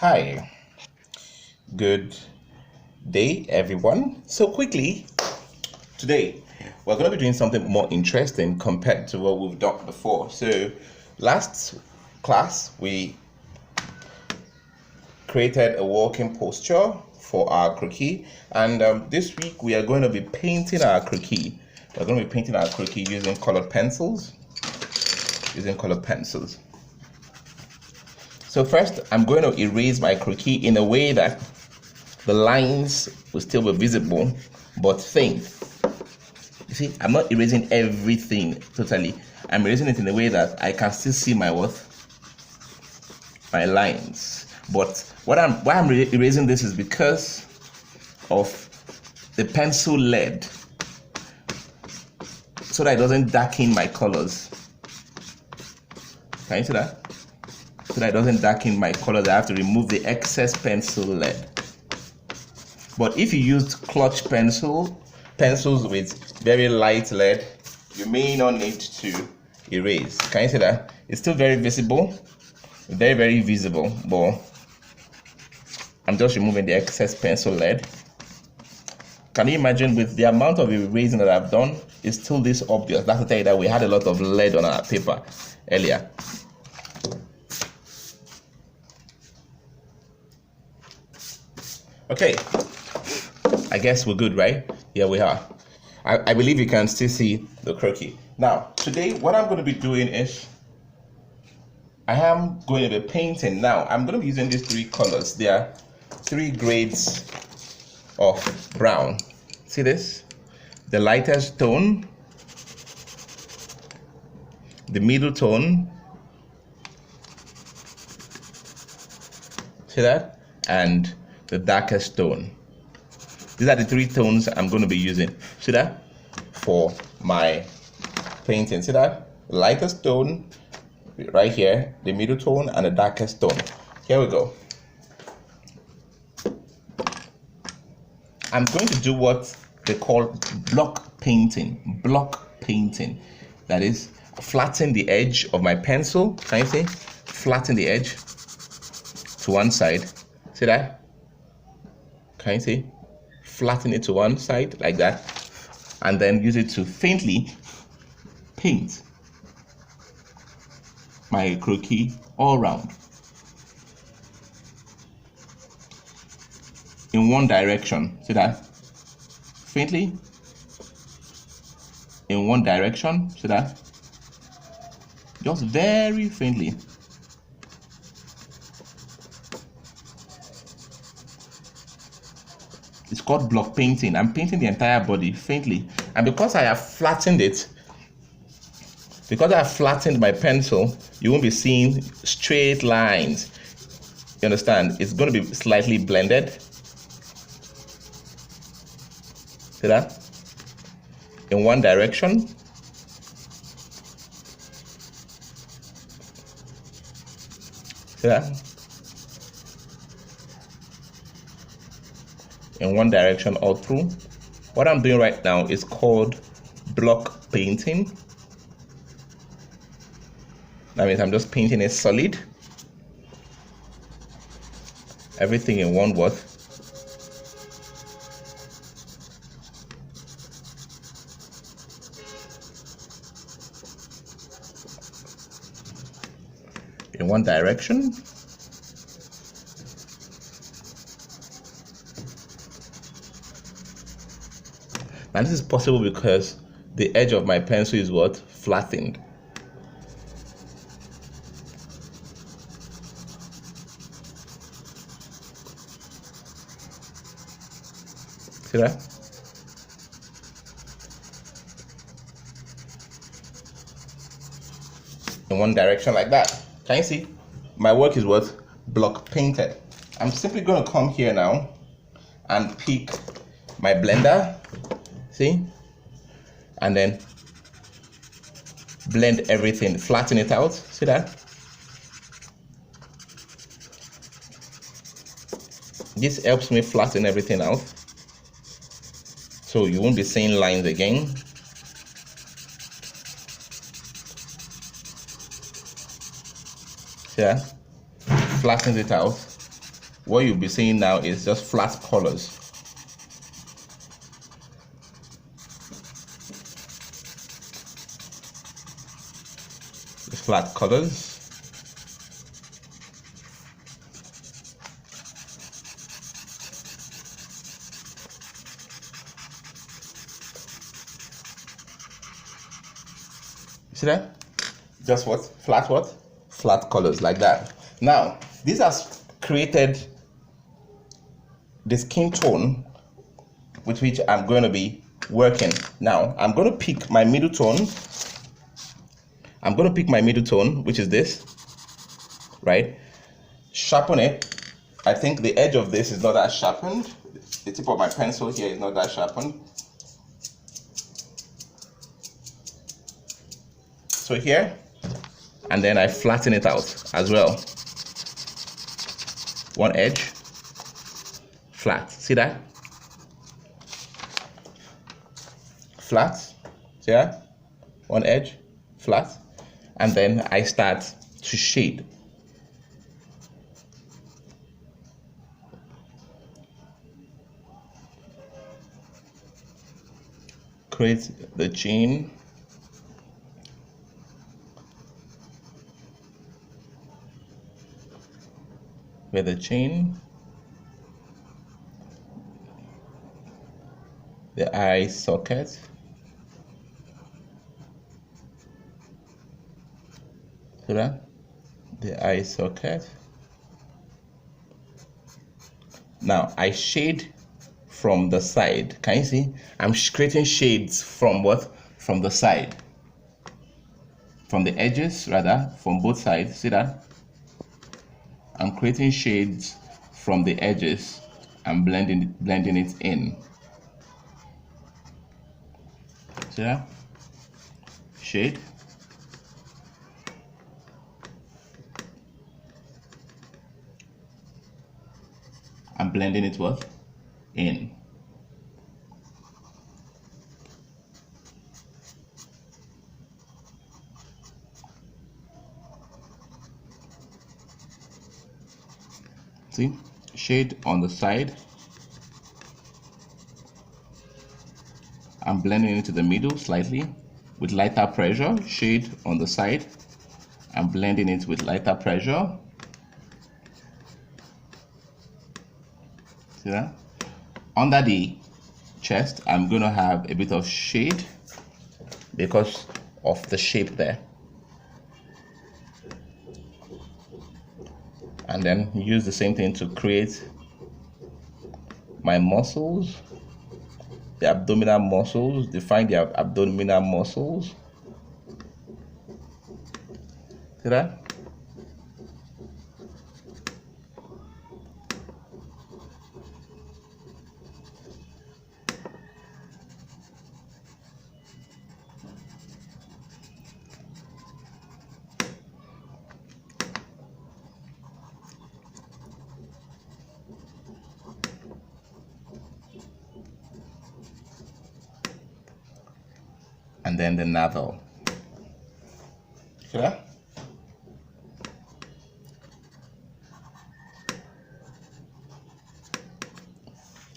Hi, good day, everyone. So quickly, today we're going to be doing something more interesting compared to what we've done before. So last class, we created a walking posture for our croquis, and this week we are going to be painting our croquis. We're going to be painting our croquis using colored pencils. So first, I'm going to erase my croquis in a way that the lines will still be visible, but faint. You see, I'm not erasing everything totally. I'm erasing it in a way that I can still see my lines. But why I'm erasing this is because of the pencil lead, so that it doesn't darken my colors. Can you see that? So that it doesn't darken my colors, I have to remove the excess pencil lead. But if you used clutch pencils with very light lead, you may not need to erase. Can you see that? It's still very visible, very visible, but I'm just removing the excess pencil lead. Can you imagine, with the amount of erasing that I've done, it's still this obvious? That's to tell you that we had a lot of lead on our paper earlier. Okay, I guess we're good, right? Yeah, we are. I believe you can still see the croquis. Now, today, what I'm going to be doing is, I am going to be painting. Now, I'm going to be using these three colors. There are three grades of brown. See this? The lightest tone, the middle tone, see that? And the darkest tone. These are the three tones I'm going to be using. See that? For my painting. See that? The lightest tone right here, the middle tone, and the darkest tone. Here we go. I'm going to do what they call block painting. Block painting. That is, flatten the edge of my pencil. Can you see? Flatten the edge to one side. See that? Can you see? Flatten it to one side like that, and then use it to faintly paint my croquis all around in one direction. See that? Faintly in one direction. See that? Just very faintly. It's called block painting. I'm painting the entire body faintly. And because I have flattened it, because I have flattened my pencil, you won't be seeing straight lines. You understand? It's going to be slightly blended. See that? In one direction. See that? In one direction all through. What I'm doing right now is called block painting. That means I'm just painting it solid. Everything in one word. In one direction. And this is possible because the edge of my pencil is what? Flattened. See that? In one direction like that. Can you see? My work is what? Block painted. I'm simply going to come here now and pick my blender. See? And then blend everything, flatten it out. See that? This helps me flatten everything out, so you won't be seeing lines again. See that? Flattens it out. what you'll be seeing now is just flat colors. Flat colors. See that? Just what? Flat what? Flat colors like that. Now, this has created the skin tone with which I'm going to be working. Now, I'm going to pick my middle tone. I'm going to pick my middle tone, which is this, right? Sharpen it. I think the edge of this is not that sharpened. The tip of my pencil here is not that sharpened. So here, and then I flatten it out as well. One edge, flat. See that? Flat. See that? One edge, flat. And then I start to shade. Create the chin. With the chin, the eye socket, so that the eye socket. Now I shade from the side. Can you see? I'm creating shades from what? From the side, from the edges rather, from both sides. See that? I'm creating shades from the edges and blending it in. See that? Shade. I'm blending it what? In. See, shade on the side. I'm blending into the middle slightly with lighter pressure. Shade on the side. I'm blending it with lighter pressure. See that? Under the chest, I'm going to have a bit of shade because of the shape there. And then use the same thing to create my muscles, the abdominal muscles. Define the abdominal muscles. See that? And then the navel. Okay?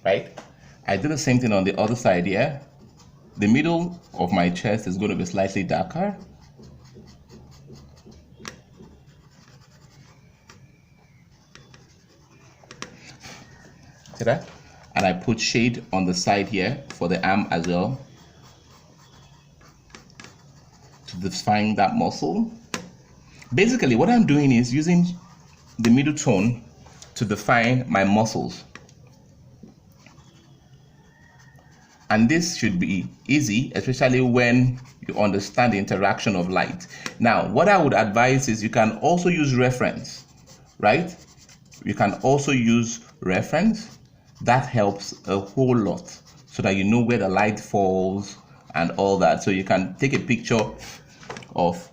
Right? I do the same thing on the other side here. The middle of my chest is going to be slightly darker. See that? And I put shade on the side here for the arm as well, to define that muscle. Basically, what I'm doing is using the middle tone to define my muscles. And this should be easy, especially when you understand the interaction of light. Now, what I would advise is you can also use reference, right? You can also use reference. That helps a whole lot so that you know where the light falls and all that. So you can take a picture of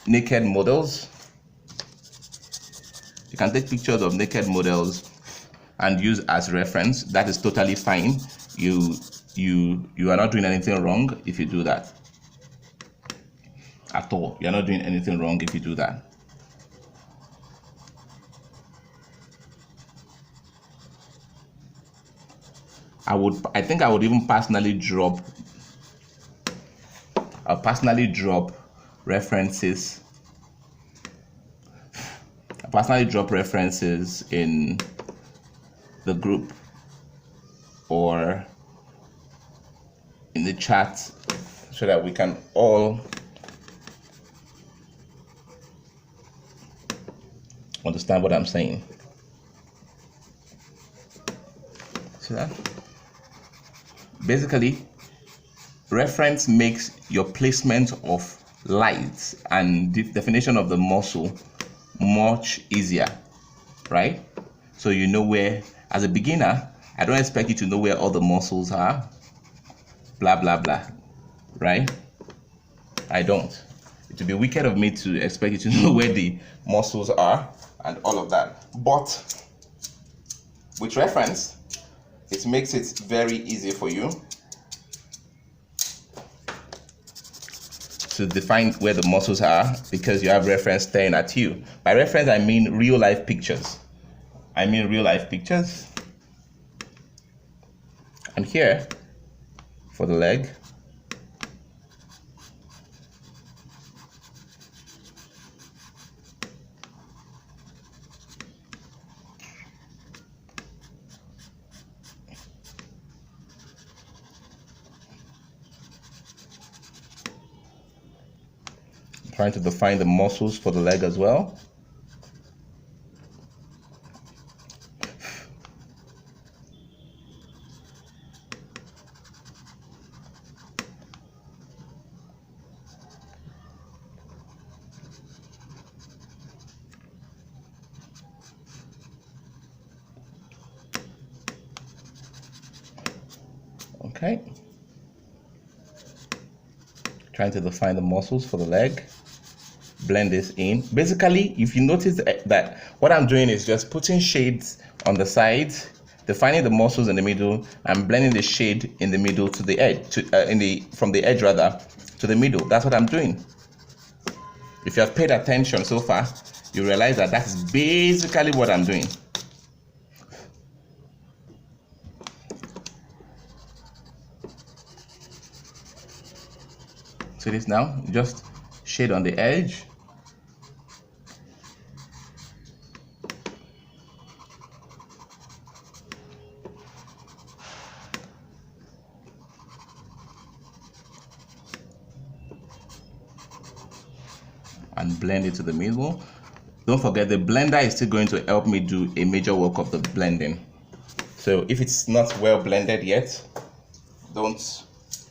naked models. You can take pictures of naked models and use as reference. That is totally fine. You are not doing anything wrong if you do that at all. You are not doing anything wrong if you do that. I think I would even personally drop references. I personally drop references in the group or in the chat so that we can all understand what I'm saying. See that? Basically, reference makes your placement of lights and definition of the muscle much easier, right? So you know where, as a beginner, I don't expect you to know where all the muscles are, blah blah blah, right? I don't. It would be wicked of me to expect you to know where the muscles are and all of that. But with reference, it makes it very easy for you to define where the muscles are because you have reference staring at you. By reference, I mean real life pictures. And here, for the leg, trying to define the muscles for the leg as well. Okay. Trying to define the muscles for the leg. Blend this in. Basically, if you notice that what I'm doing is just putting shades on the sides, defining the muscles in the middle, and blending the shade in the middle to the edge, from the edge rather to the middle. That's what I'm doing. If you have paid attention so far, you realize that that's basically what I'm doing. See this now? Just shade on the edge. And blend it to the middle. Don't forget, the blender is still going to help me do a major work of the blending. So if it's not well blended yet, don't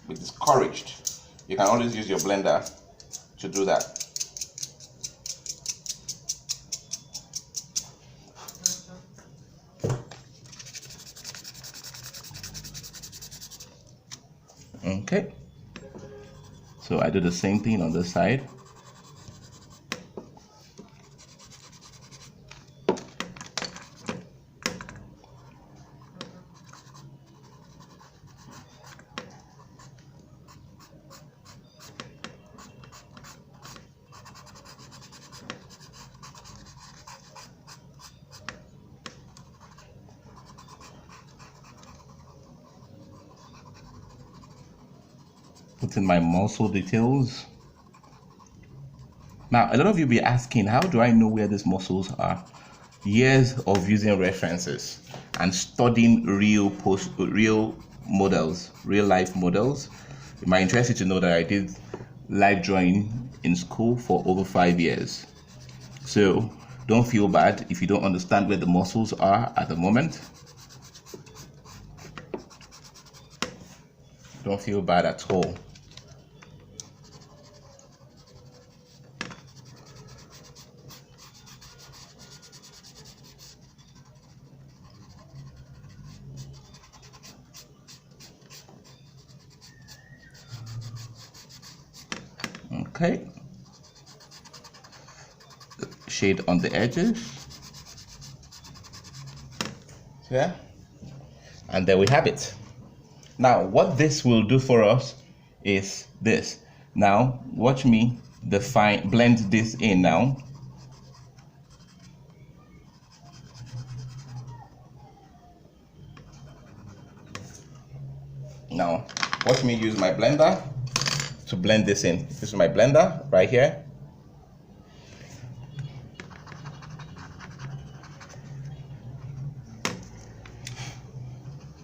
be discouraged. You can always use your blender to do that. Okay. So I do the same thing on this side. Put in my muscle details. Now, a lot of you be asking, how do I know where these muscles are? Years of using references and studying real models, real life models. It might interest you to know that I did life drawing in school for over 5 years. So don't feel bad if you don't understand where the muscles are at the moment. Don't feel bad at all. Okay, shade on the edges, yeah, and there we have it. Now what this will do for us is this. Now watch me blend this in now. Now, watch me use my blender to blend this in. This is my blender right here.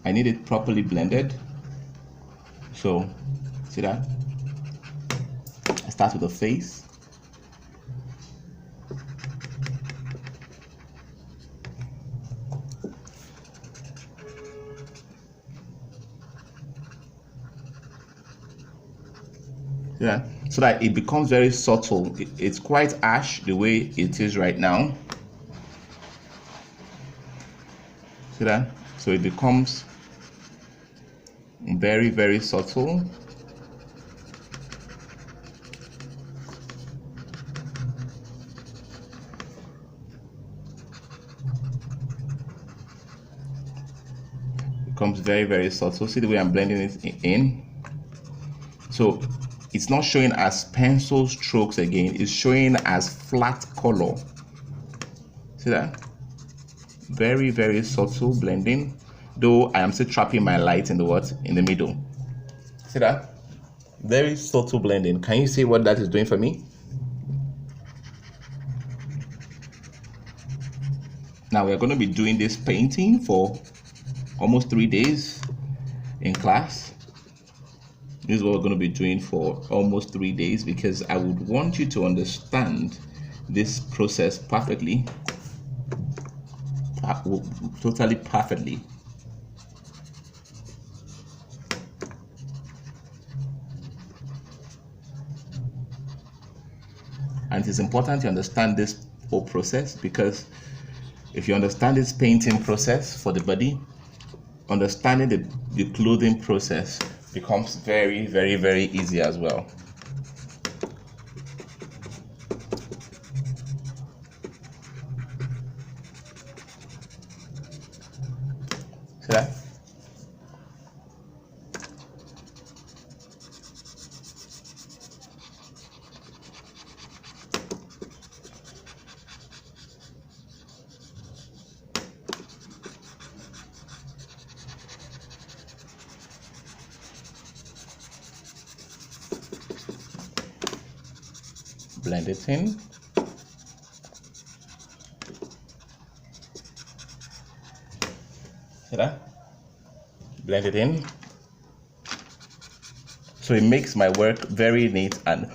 I need it properly blended. So, see that? I start with the face. Yeah, so that it becomes very subtle. It's quite ash the way it is right now. See that? So it becomes very, very subtle. Becomes very, very subtle. See the way I'm blending it in? So it's not showing as pencil strokes again, it's showing as flat color. See that? Very, very subtle blending, though I am still trapping my light in the middle. See that? Very subtle blending. Can you see what that is doing for me? Now we're going to be doing this painting for almost 3 days in class. This is what we're going to be doing for almost 3 days, because I would want you to understand this process perfectly, totally perfectly. And it is important to understand this whole process, because if you understand this painting process for the body, understanding the clothing process becomes very, very, very easy as well. See that? Blend it in. See that? Blend it in. So it makes my work very neat and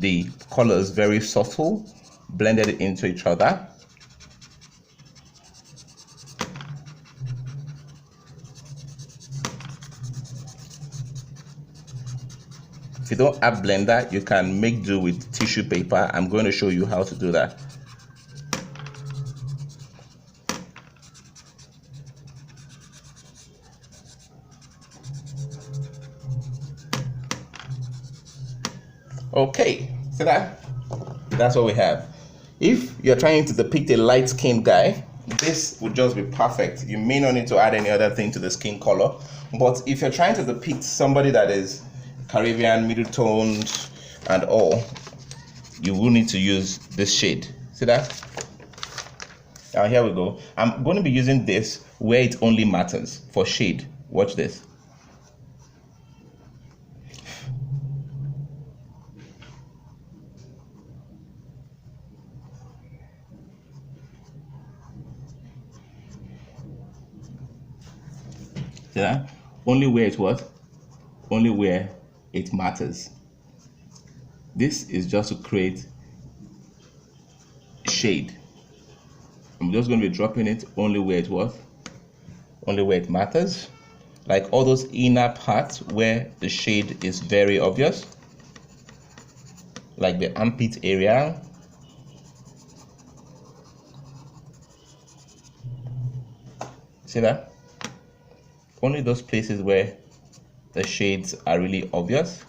the colors very subtle, blended into each other. If you don't have blender, you can make do with tissue paper. I'm going to show you how to do that. Okay, so that's what we have. If you're trying to depict a light-skinned guy, this would just be perfect. You may not need to add any other thing to the skin color. But if you're trying to depict somebody that is Caribbean, middle toned and all, you will need to use this shade. See that? Now here we go. I'm going to be using this where it only matters for shade. Watch this. See that? Only where it what? Only where it matters. This is just to create shade. I'm just going to be dropping it only where it what? Only where it matters. Like all those inner parts where the shade is very obvious. Like the armpit area. See that? Only those places where the shades are really obvious.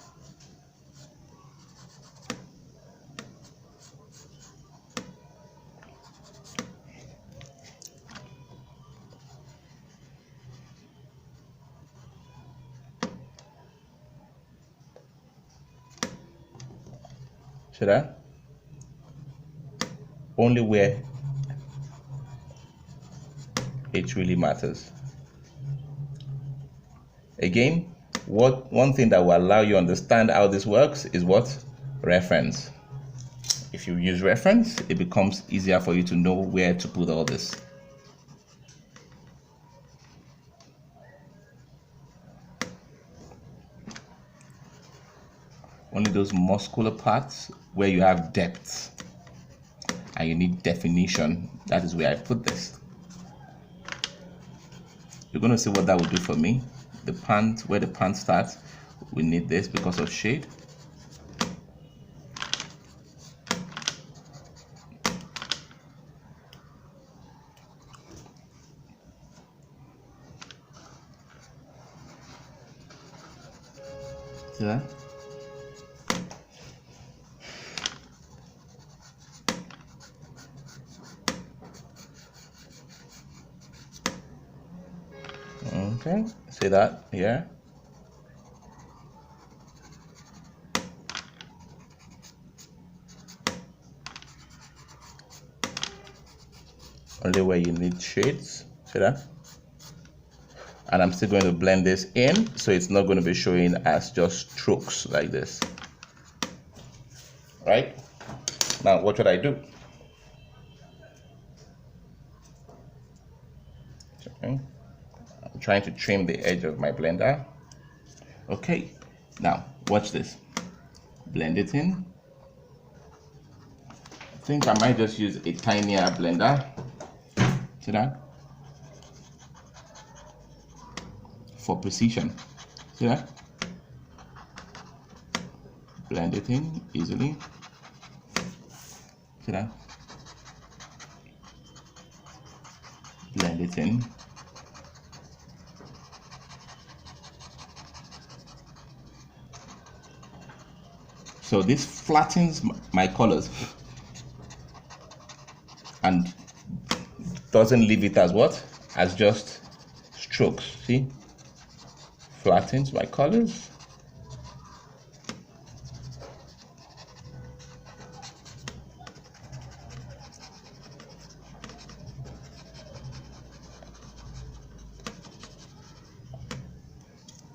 See that? Only where it really matters. Again, One thing that will allow you to understand how this works is what? Reference. If you use reference, it becomes easier for you to know where to put all this. Only those muscular parts where you have depth and you need definition, that is where I put this. You're going to see what that will do for me. The pant, where the pant starts, we need this because of shade. See that? Okay, see that here? Only where you need shades, see that? And I'm still going to blend this in, so it's not going to be showing as just strokes like this. Right? Now, what should I do? Okay. I'm trying to trim the edge of my blender. Okay, now watch this. Blend it in. I think I might just use a tinier blender. See that? For precision. See that? Blend it in easily. See that? Blend it in. So this flattens my colors and doesn't leave it as what? As just strokes. See? Flattens my colors.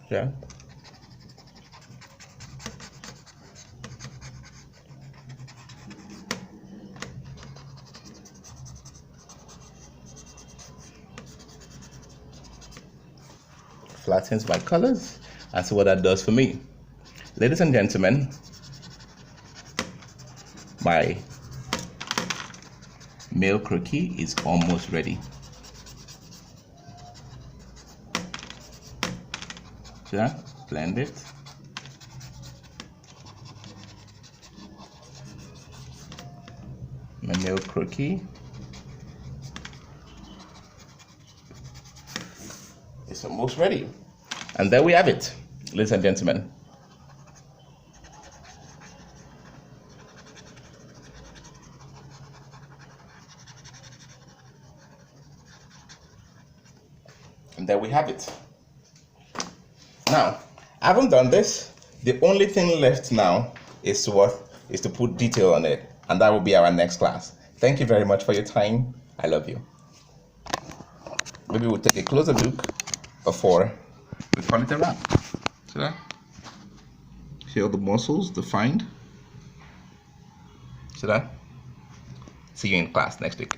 Yeah. Flattens my colors, and see what that does for me. Ladies and gentlemen, my male Crouqui is almost ready. See that? Blend it. My male Crouqui is almost ready. And there we have it, ladies and gentlemen. And there we have it. Now, I haven't done this. The only thing left now is to put detail on it, and that will be our next class. Thank you very much for your time. I love you. Maybe we'll take a closer look before we call it a wrap. See that? See all the muscles defined? See that? See you in class next week.